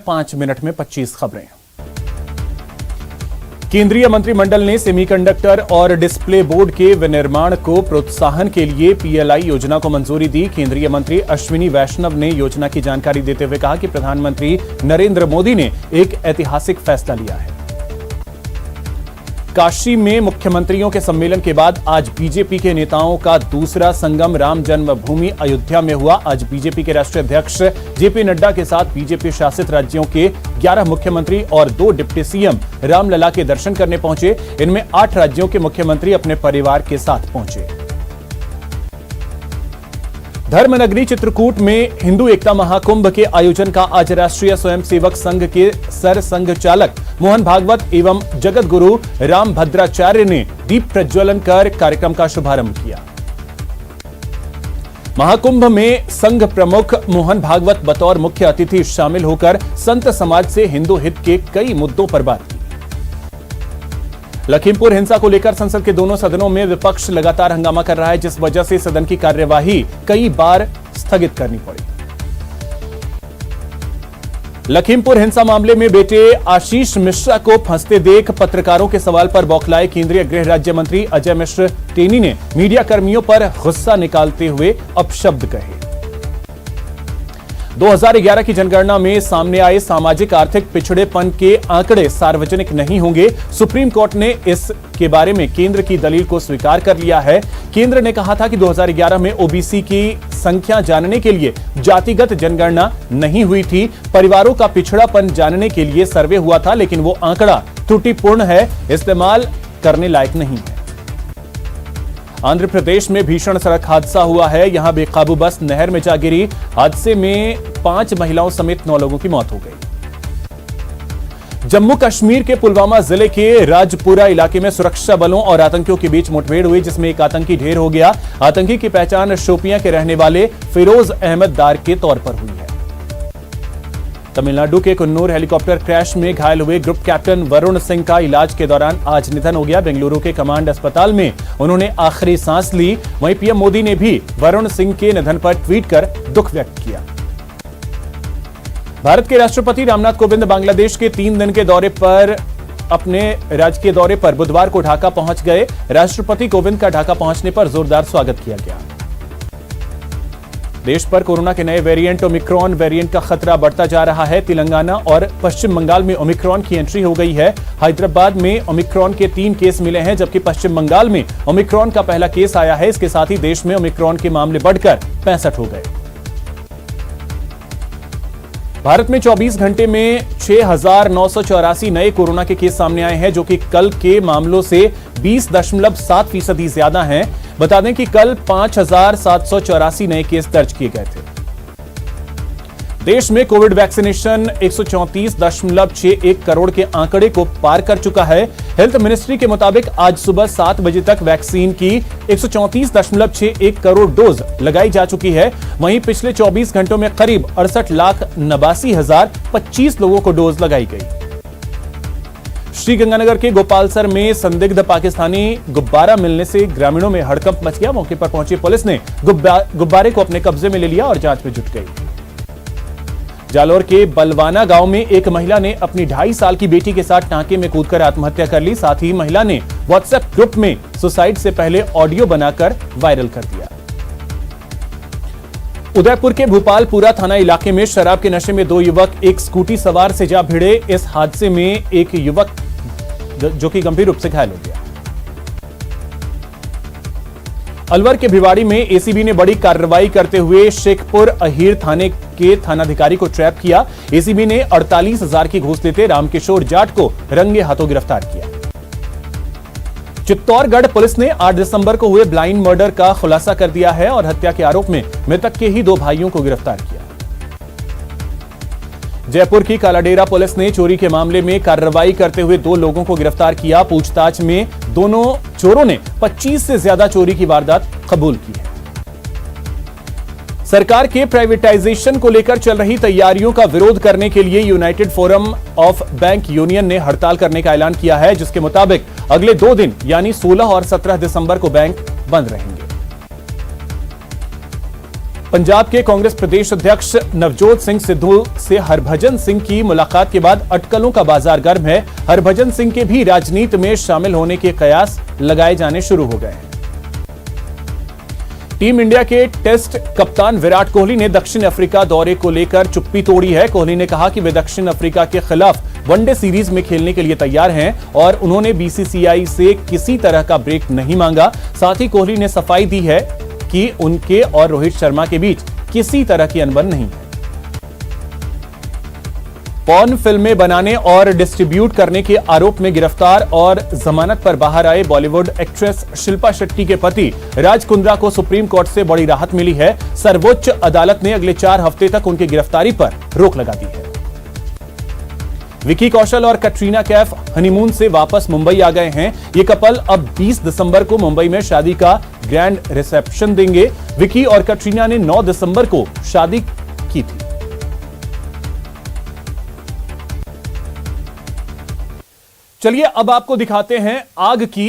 5 minute में 25 खबरें। केंद्रीय मंत्रिमंडल ने सेमीकंडक्टर और डिस्प्ले बोर्ड के विनिर्माण को प्रोत्साहन के लिए पीएलआई योजना को मंजूरी दी। केंद्रीय मंत्री अश्विनी वैष्णव ने योजना की जानकारी देते हुए कहा कि प्रधानमंत्री नरेंद्र मोदी ने एक ऐतिहासिक फैसला लिया है। काशी में मुख्यमंत्रियों के सम्मेलन के बाद आज बीजेपी के नेताओं का दूसरा संगम राम जन्मभूमि अयोध्या में हुआ। आज बीजेपी के राष्ट्रीय अध्यक्ष जेपी नड्डा के साथ बीजेपी शासित राज्यों के 11 मुख्यमंत्री और 2 डिप्टी सीएम रामलला के दर्शन करने पहुंचे। इनमें 8 राज्यों के मुख्यमंत्री अपने परिवार के साथ पहुंचे। धर्मनगरी चित्रकूट में हिंदू एकता महाकुंभ के आयोजन का आज राष्ट्रीय स्वयंसेवक संघ के सर संघ चालक मोहन भागवत एवं जगत गुरु राम भद्राचार्य ने दीप प्रज्वलन कर कार्यक्रम का शुभारंभ किया। महाकुंभ में संघ प्रमुख मोहन भागवत बतौर मुख्य अतिथि शामिल होकर संत समाज से हिंदू हित के कई मुद्दों पर बात की। लखीमपुर हिंसा को लेकर संसद के दोनों सदनों में विपक्ष लगातार हंगामा कर रहा है, जिस वजह से सदन की कार्यवाही कई बार स्थगित करनी पड़ी। लखीमपुर हिंसा मामले में बेटे आशीष मिश्रा को फंसते देख पत्रकारों के सवाल पर बौखलाए केंद्रीय गृह राज्य मंत्री अजय मिश्र टेनी ने मीडिया कर्मियों पर गुस्सा निकालते हुए अपशब्द कहे। 2011 की जनगणना में सामने आए सामाजिक आर्थिक पिछड़ेपन के आंकड़े सार्वजनिक नहीं होंगे। सुप्रीम कोर्ट ने इसके बारे में केंद्र की दलील को स्वीकार कर लिया है। केंद्र ने कहा था कि 2011 में ओबीसी की संख्या जानने के लिए जातिगत जनगणना नहीं हुई थी। परिवारों का पिछड़ापन जानने के लिए सर्वे हुआ था, लेकिन वो आंकड़ा त्रुटिपूर्ण है, इस्तेमाल करने लायक नहीं है। आंध्र प्रदेश में भीषण सड़क हादसा हुआ है। यहां बेकाबू बस नहर में जा गिरी। हादसे में 5 महिलाओं समेत 9 लोगों की मौत हो गई। जम्मू कश्मीर के पुलवामा जिले के राजपुरा इलाके में सुरक्षा बलों और आतंकियों के बीच मुठभेड़ हुई, जिसमें एक आतंकी ढेर हो गया। आतंकी की पहचान शोपियां के रहने वाले फिरोज अहमद दार के तौर पर हुई है। तमिलनाडु के कुन्नूर हेलीकॉप्टर क्रैश में घायल हुए ग्रुप कैप्टन वरुण सिंह का इलाज के दौरान आज निधन हो गया। बेंगलुरु के कमांड अस्पताल में उन्होंने आखिरी सांस ली। वहीं पीएम मोदी ने भी वरुण सिंह के निधन पर ट्वीट कर दुख व्यक्त किया। भारत के राष्ट्रपति रामनाथ कोविंद बांग्लादेश के 3 दिन के दौरे पर अपने राजकीय दौरे पर बुधवार को ढाका पहुंच गए। राष्ट्रपति कोविंद का ढाका पहुंचने पर जोरदार स्वागत किया गया। देश पर कोरोना के नए वेरिएंट ओमिक्रॉन वेरिएंट का खतरा बढ़ता जा रहा है। तेलंगाना और पश्चिम बंगाल में ओमिक्रॉन की एंट्री हो गई है। हैदराबाद में ओमिक्रॉन के 3 केस मिले हैं, जबकि पश्चिम बंगाल में ओमिक्रॉन का पहला केस आया है। इसके साथ ही देश में ओमिक्रॉन के मामले बढ़कर 65 हो गए। भारत में 24 घंटे में 6,984 नए कोरोना के केस सामने आए हैं, जो कि कल के मामलों से 20.7% ज्यादा हैं। बता दें कि कल 5,784 नए केस दर्ज किए गए थे। देश में कोविड वैक्सीनेशन 134.61 करोड़ के आंकड़े को पार कर चुका है। हेल्थ मिनिस्ट्री के मुताबिक आज सुबह 7 बजे तक वैक्सीन की 134.61 करोड़ डोज लगाई जा चुकी है। वहीं पिछले 24 घंटों में करीब 68,89,025 लोगों को डोज लगाई गई। श्रीगंगानगर के गोपालसर में संदिग्ध पाकिस्तानी गुब्बारा मिलने से ग्रामीणों में हड़कंप मच गया। मौके पर पहुंची पुलिस ने गुब्बारे को अपने कब्जे में ले लिया और जांच में जुट गई। जालोर के बलवाना गांव में एक महिला ने अपनी 2.5 साल की बेटी के साथ टांके में कूदकर आत्महत्या कर ली। साथ ही महिला ने व्हाट्सएप ग्रुप में सुसाइड से पहले ऑडियो बनाकर वायरल कर दिया। उदयपुर के भोपालपुरा थाना इलाके में शराब के नशे में 2 युवक एक स्कूटी सवार से जा भिड़े। इस हादसे में एक युवक जो कि गंभीर रूप से घायल हो गया। अलवर के भिवाड़ी में एसीबी ने बड़ी कार्रवाई करते हुए शेखपुर अहीर थाने के थानाधिकारी को ट्रैप किया। एसीबी ने 48,000 की घूस लेते रामकिशोर जाट को रंगे हाथों गिरफ्तार किया। चित्तौड़गढ़ पुलिस ने 8 दिसंबर को हुए ब्लाइंड मर्डर का खुलासा कर दिया है और हत्या के आरोप में मृतक के ही 2 भाइयों को गिरफ्तार किया। जयपुर की कालाडेरा पुलिस ने चोरी के मामले में कार्रवाई करते हुए 2 लोगों को गिरफ्तार किया। पूछताछ में दोनों चोरों ने 25 से ज्यादा चोरी की वारदात कबूल की है। सरकार के प्राइवेटाइजेशन को लेकर चल रही तैयारियों का विरोध करने के लिए United forum of bank union ने हड़ताल करने का ऐलान किया है, जिसके मुताबिक अगले 2 दिन यानी 16 और 17 दिसंबर को बैंक बंद रहेंगे। पंजाब के कांग्रेस प्रदेश अध्यक्ष नवजोत सिंह सिद्धू से हरभजन सिंह की मुलाकात के बाद अटकलों का बाजार गर्म है। हरभजन सिंह के भी राजनीति में शामिल होने के कयास लगाए जाने शुरू हो गए हैं। टीम इंडिया के टेस्ट कप्तान विराट कोहली ने दक्षिण अफ्रीका दौरे को लेकर चुप्पी तोड़ी है। कोहली ने कहा कि वे दक्षिण अफ्रीका के खिलाफ वनडे सीरीज में खेलने के लिए तैयार हैं और उन्होंने बीसीसीआई से किसी तरह का ब्रेक नहीं मांगा। साथ ही कोहली ने सफाई दी है कि उनके और रोहित शर्मा के बीच किसी तरह की अनबन नहीं है। पॉर्न फिल्में बनाने और डिस्ट्रीब्यूट करने के आरोप में गिरफ्तार और जमानत पर बाहर आए बॉलीवुड एक्ट्रेस शिल्पा शेट्टी के पति राज कुंद्रा को सुप्रीम कोर्ट से बड़ी राहत मिली है। सर्वोच्च अदालत ने अगले 4 हफ्ते तक उनकी गिरफ्तारी पर रोक लगा दी है। विकी कौशल और कैटरीना कैफ हनीमून से वापस मुंबई आ गए हैं। ये कपल अब 20 दिसंबर को मुंबई में शादी का ग्रैंड रिसेप्शन देंगे। विकी और कैटरीना ने 9 दिसंबर को शादी की थी। चलिए अब आपको दिखाते हैं आग की